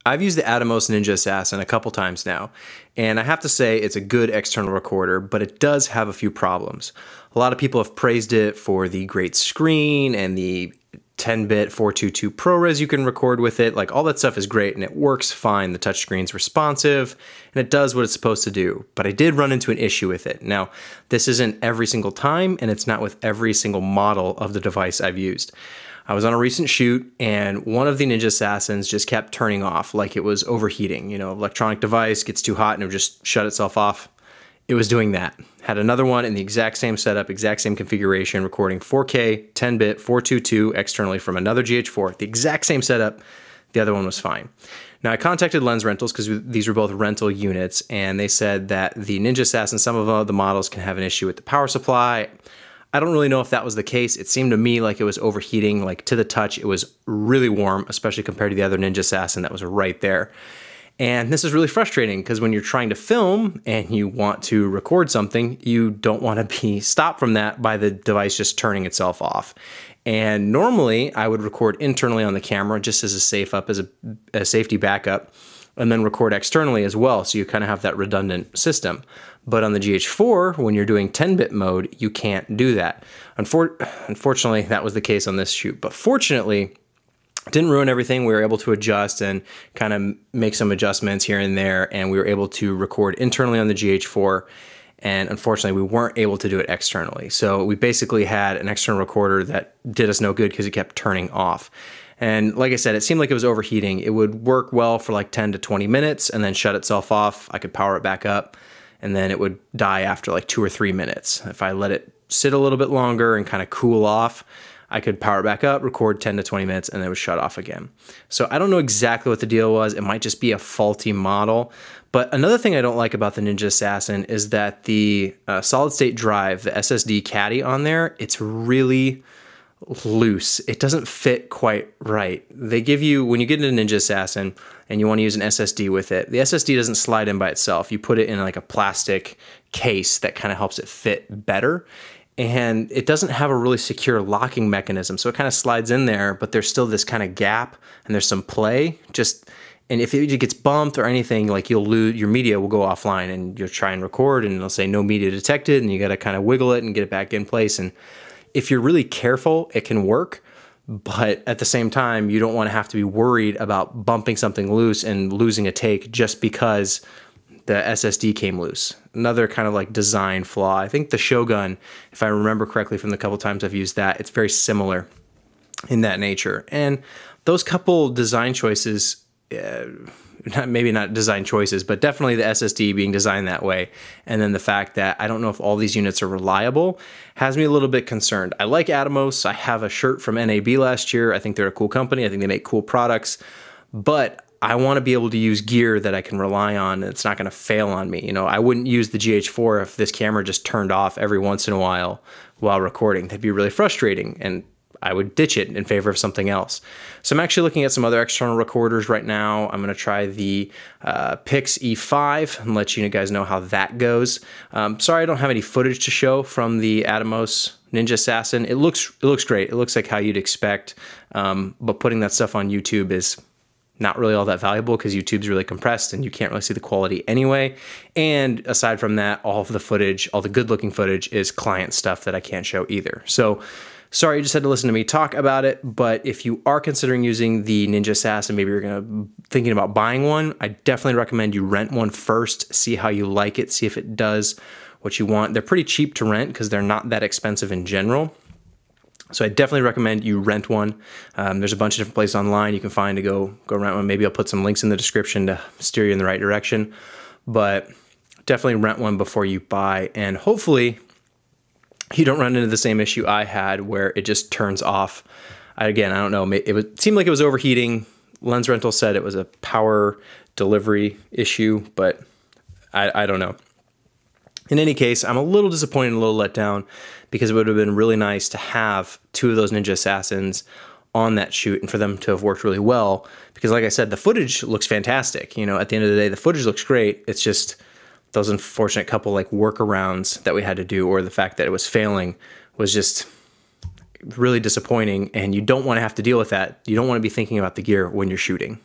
I've used the Atomos Ninja Assassin a couple times now, and I have to say it's a good external recorder, but it does have a few problems. A lot of people have praised it for the great screen and the 10-bit 422 ProRes you can record with it. Like, all that stuff is great and it works fine. The touchscreen's responsive and it does what it's supposed to do. But I did run into an issue with it. Now, this isn't every single time, and it's not with every single model of the device I've used. I was on a recent shoot and one of the Ninja Assassins just kept turning off like it was overheating. You know, electronic device gets too hot and it would just shut itself off. It was doing that. Had another one in the exact same setup, exact same configuration, recording 4K, 10-bit, 422 externally from another GH4. The exact same setup. The other one was fine. Now, I contacted Lens Rentals because these were both rental units, and they said that the Ninja Assassin, some of the models can have an issue with the power supply. I don't really know if that was the case. It seemed to me like it was overheating. Like, to the touch, it was really warm, especially compared to the other Ninja Assassin that was right there. And this is really frustrating because when you're trying to film and you want to record something, you don't want to be stopped from that by the device just turning itself off. And normally I would record internally on the camera just as a a safety backup, and then record externally as well, so you kind of have that redundant system. But on the GH4, when you're doing 10-bit mode, you can't do that. Unfortunately, that was the case on this shoot. But fortunately, it didn't ruin everything. We were able to adjust and kind of make some adjustments here and there, and we were able to record internally on the GH4. And unfortunately, we weren't able to do it externally. So we basically had an external recorder that did us no good because it kept turning off. And like I said, it seemed like it was overheating. It would work well for like 10 to 20 minutes and then shut itself off. I could power it back up, and then it would die after like 2 or 3 minutes. If I let it sit a little bit longer and kind of cool off, I could power it back up, record 10 to 20 minutes, and then it would shut off again. So I don't know exactly what the deal was. It might just be a faulty model. But another thing I don't like about the Ninja Assassin is that the solid state drive, the SSD caddy on there, it's really loose. It doesn't fit quite right. They give you, when you get into Ninja Assassin and you want to use an SSD with it, the SSD doesn't slide in by itself. You put it in like a plastic case that kind of helps it fit better. And it doesn't have a really secure locking mechanism. So it kind of slides in there, but there's still this kind of gap and there's some play. And if it gets bumped or anything, like, you'll lose, your media will go offline, and you'll try and record and it'll say no media detected, and you got to kind of wiggle it and get it back in place. And if you're really careful, it can work. But at the same time, you don't want to have to be worried about bumping something loose and losing a take just because the SSD came loose. Another kind of like design flaw. I think the Shogun, if I remember correctly from the couple times I've used that, it's very similar in that nature. And those couple design choices, maybe not design choices, but definitely the SSD being designed that way, and then the fact that I don't know if all these units are reliable, has me a little bit concerned. I like Atomos. I have a shirt from NAB last year. I think they're a cool company. I think they make cool products, but I want to be able to use gear that I can rely on and it's not going to fail on me. You know, I wouldn't use the GH4 if this camera just turned off every once in a while recording. That'd be really frustrating, and I would ditch it in favor of something else. So I'm actually looking at some other external recorders right now. I'm going to try the Pix E5 and let you guys know how that goes. Sorry I don't have any footage to show from the Atomos Ninja Assassin. It looks great. It looks like how you'd expect, but putting that stuff on YouTube is not really all that valuable because YouTube's really compressed and you can't really see the quality anyway. And aside from that, all of the footage, all the good looking footage, is client stuff that I can't show either. So sorry you just had to listen to me talk about it, but if you are considering using the Ninja Assassin, maybe you're thinking about buying one, I definitely recommend you rent one first, see how you like it, see if it does what you want. They're pretty cheap to rent because they're not that expensive in general. So I definitely recommend you rent one. There's a bunch of different places online you can find to go rent one. Maybe I'll put some links in the description to steer you in the right direction. But definitely rent one before you buy, and hopefully you don't run into the same issue I had where it just turns off. Again, I don't know. It seemed like it was overheating. Lens Rental said it was a power delivery issue, but I don't know. In any case, I'm a little disappointed, a little let down, because it would have been really nice to have 2 of those Ninja Assassins on that shoot and for them to have worked really well. Because like I said, the footage looks fantastic. You know, at the end of the day, the footage looks great. It's just those unfortunate couple like workarounds that we had to do, or the fact that it was failing, was just really disappointing. And you don't want to have to deal with that. You don't want to be thinking about the gear when you're shooting.